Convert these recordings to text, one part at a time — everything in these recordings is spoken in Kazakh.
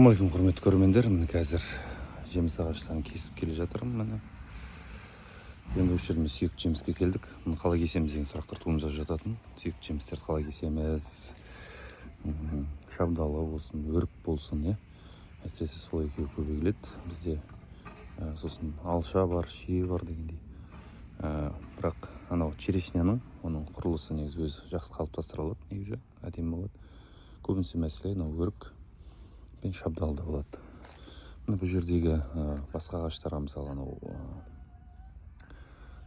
Ассалаумағалейкум құрметті көрермендер, міне қазір жеміс ағаштарын кесіп келе жатырмын. Міне енді осы жерде сүйекті жеміске келдік. Мұны қалай кесеміз деген сұрақтар туындап жататын. Сүйекті жемістерді қалай кесеміз, шабдалы болсын, өрік болсын, әсіресе сол екеуі көбейе келеді бізде. Сосын алша бар, шие бар дегендей. Бірақ анау черешняның оның құрылысы негізі өзі жақсы қалыптастырылады, негізі әдемі болады. Көбінесе мәселе өрік пен шабдалда болады. Бұл жердегі басқа ағаштарға, мысалы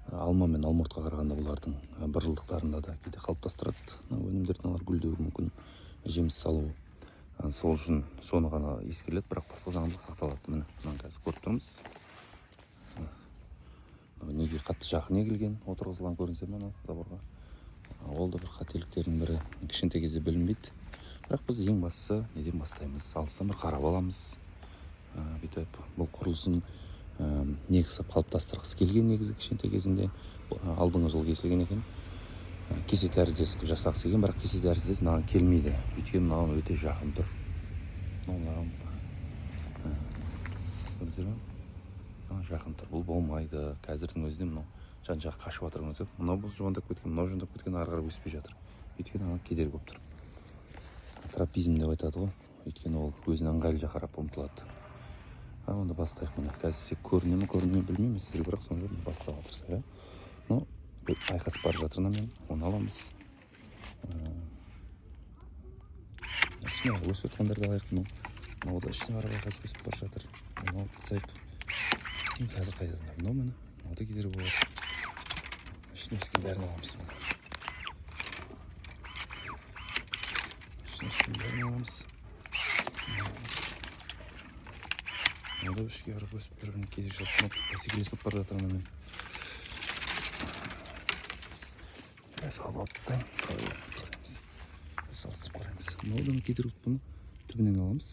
алма мен алмұртқа қарағанда олардың бір жылдықтарында да кейде қалыптастырады өнімдерін, алар гүлдеуі мүмкін, жеміс салу. Сол үшін соны ғана ескеріледі, бірақ басқа заңдылық сақталады. Міне қазір көріп тұрмыз. Неге қатты жақын егілген, отырғызылған көрінсе ме заборға. Ол да бір қателіктердің бірі, кішкентай кезде білінбейді. Бірақ біз ең бастысы неден бастаймыз? Алыстан бір қарап аламыз. Бүйтіп бұл құрылысын негізі қалыптастырғысы келген, негізі кішкентай кезінде алдыңғы жылы кесілген екен. Кесе тәріздес қылып жасағысы келген, бірақ кесе тәріздес маған келмейді. Өйткені маған өте жақын тұр. Жақын тұр, бұл болмайды. Қазірдің өзінде мынау жан-жақ қашып жатыр. Мынау бұл жуандап кеткен, мынау жуандап кеткен, ары қарай өспей жатыр. Өйткені ана кедергі болып тұр. Тропизм деп айтады ғой, өйткені ол өзінің ыңғайлы жаққа қарап ұмтылады. Онда бастайық. Міне қазір көріне ме білмеймін сіздерге, бірақ соны бастауға тырысайық. Айқасып бара жатыр, мен оны аламыз. Өсіп жатқандарды алайық. Мынау да ішіне қарап айқасып өсіп бара жатыр. Мынау тырысайық. Қазір қайтадан мынау да кедергі болады. Ішіне өскен бәрін аламыз. Мынау ішке қарап өсіп бір-біріне кезек жатып, бәсекелесіп бара жатыр. Мен салып алып тастаймын. Салыстырып қараймыз. Мынаудан кедергі бұны түбінен аламыз.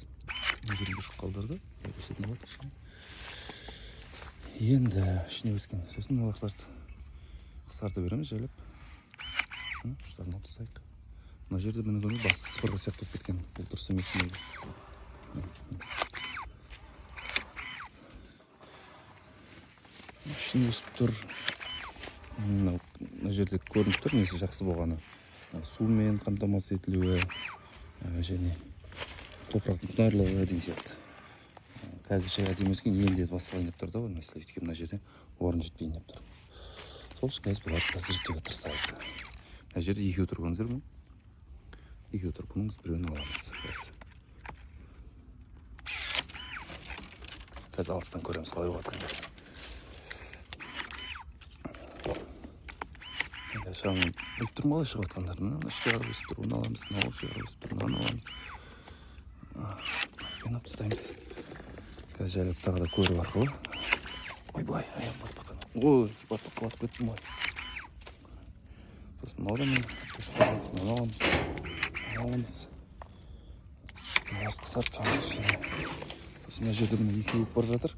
Мына жерінде шыққалдарды өсетін алады ішіне. Енді ішіне өскен. Сосын мыналарды қысқарта береміз, жайлап. Ұштарын алып тастайық. Мына жерде мені көрмей басы сыпырға сияқты болып кеткен. Бұл дұрыс емес негізі. Ішіне өсіп тұр. Мына жерде көрініп тұр, несі жақсы болғаны. Сумен қамтамасыз етілуі және топырақтың құнарлығы деген сияқты. Қазірше әдемі өскен, енді басқалайын деп тұр да, мәселе өйткені мына жерде орын жетпейін деп тұр. Сол үшін қазір бұларды зерттеуге тырысайық. Мына жерде екеу тұр, көріңіздер ме? Екеу тұр, бұның біреуін аламыз. Қазір алыстан көреміз қалай болатқанын. Шағын бүйтіп тұрмын қалай шығып жатқандарын. Ішке қарап өсіп тұр, оны аламыз. Мынау ішке қарап өсіп тұр, мынаны аламыз. Қинап тастаймыз. Қазір жайлап тағы да көру арқылы. Ой, аяқ батып қалды. Ой, батып қалатып кеттім ғой. Сосын мынау да мен өсіп қалады. Мынаны аламыз. Мынау қысарып шығамыз ішіне. Сосын мына жерде мына екеу өп бара жатыр.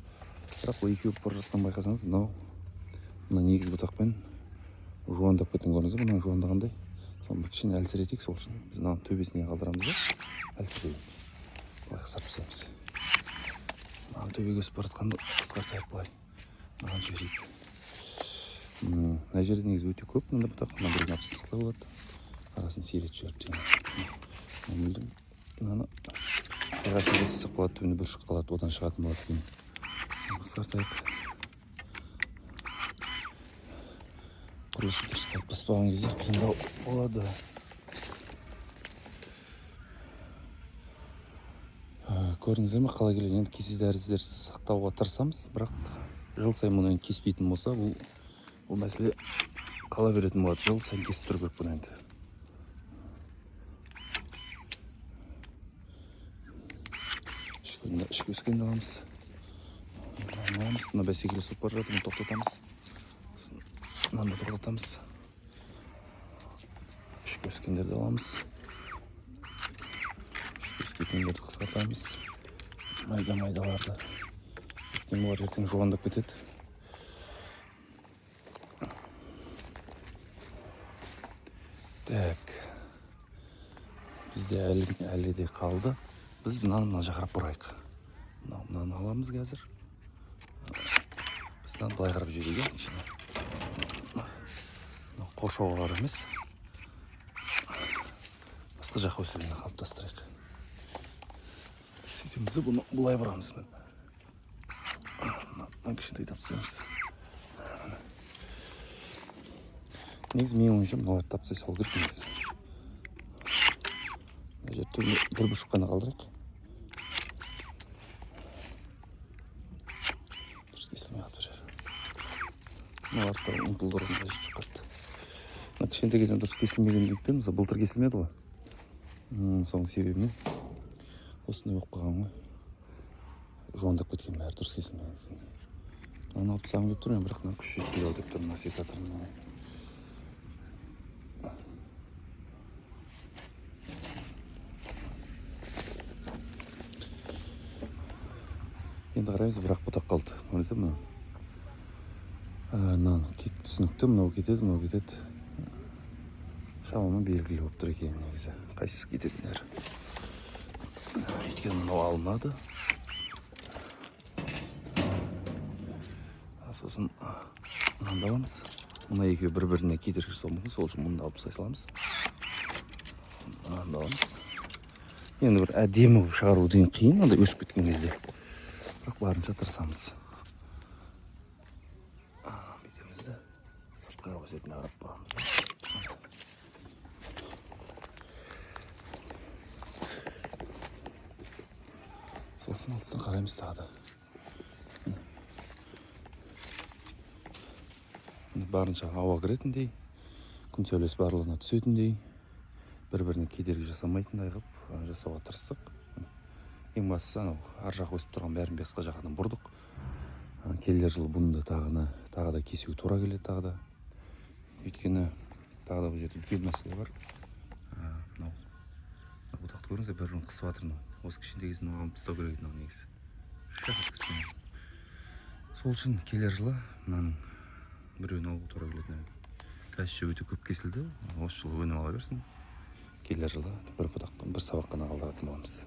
Бірақ ол екеу өп бара жатқан байқасаңыз, мына негіз бұтақпен жуандап кеткен көріңіз. Бұның жуандағандай. Соны кішкене әлсіретейік, сол үшін біз мынаның төбесіне қалдырамыз да әлсірейік. Былай қысарып тастаймыз. Мынаның төбеге өсіп бара жатқанды қысқартайық былай. Мынаған жіберейік. Мына жерде негізі өте көп мында бұтақ. Мына бірін алып сысқылай болады. Арасын сиретіп жіберіп деген. Мүлдім мынаны ағашын кесіп қалады, түбіне бүршік қалады, одан шығатын болады кейін. Қысқартайық. Құрылысы дұрыс қалыптаспаған кезде қиындау болады. Көрдіңіздер ме, қалай келген. Енді кесе тәріздерді сақтауға тырысамыз, бірақ жыл сайын мұны кеспейтін болса, бұл мәселе қала беретін болады. Жыл сайын кесіп тұру керек бұны енді. Ішке өскенді аламыз. Мына бәсекелесіп бара жатыр, мұны тоқтатамыз. Мынаны тоқтатамыз. Ішке өскендерді аламыз. Ішке өскендерді қысқартамыз. Майдаларды. Ертең олар ертең жуандап кетеді. Так. Бізде әлі де қалды. Біз мына жақырап бұрайық. Мынаны аламыз қазір. Біз мынаны былай қарап жіберейік. Қоршауға қарап емес. Басқа жаққа өсіргені қалыптастырайық. Сөйтеміз де бұны бұлай бұрамыз. Мынаны кішкентай тапсаймыз. Негізі мен ойымша мыналарды тапсай салу керек негізі. Мына жерде бір бұшық қана қалдырайық. Дұрыс кесілмей қалып жүр. Мыналарды ұмтылдырғым қажет жоқ қатты. Мына кішкентай кезден дұрыс кесілмегендіктен, мысалы былтыр кесілмеді ғой. Соның себебімен осындай болып қалған ғой. Жуандап кеткен бәрі дұрыс кесілмеген. Мынаны алып тастағым келіп тұр, бірақ мына күш жетпей ау деп тұр мына секаторын. Енді қараймыз, бірақ бұтақ қалды. Көрдіңіздер ме? Мынаны түсінікті, мынау кетеді. Шамамен белгілі болып тұр екен негізі. Қайсысы кететіндер. Өйткені мынау алынады. Сосын мынаны аламыз. Мына екеуі бір-біріне кедергі жасауы мүмкін, сол үшін мұны алып тастай саламыз. Мынаны аламыз. Енді бір әдемі шығару деген қиын, андай өсіп кеткен кезде. Бірақ барынша тырысамыз. Бетімізді сыртқа өсетіне қарап барамыз. Сосын алтысын қараймыз тағы да. Барынша ауа кіретіндей, күн сәулесі барлығына түсетіндей, бір-біріне кедергі жасамайтындай қылып жасауға тырыстық. Ең бастысы анау ар жақ өсіп тұрған бәрін басқа жағынан бұрдық. Келер жылы бұны да тағы да кесуге тура келеді тағы да. Өйткені тағы да бұл жерде үлкен мәселе бар. Мынау бұтақты көріңіздер, бір-бірін қысып жатыр. Осы кішкентай кезін оған пыстау керек еді негізі. Сол үшін келер жылы мынаның біреуін алуға тура келеді. Қазірше өте көп кесілді. Осы жылы өнім ала берсін. Келер жылы бір сабақ қана қалдыратын боламыз.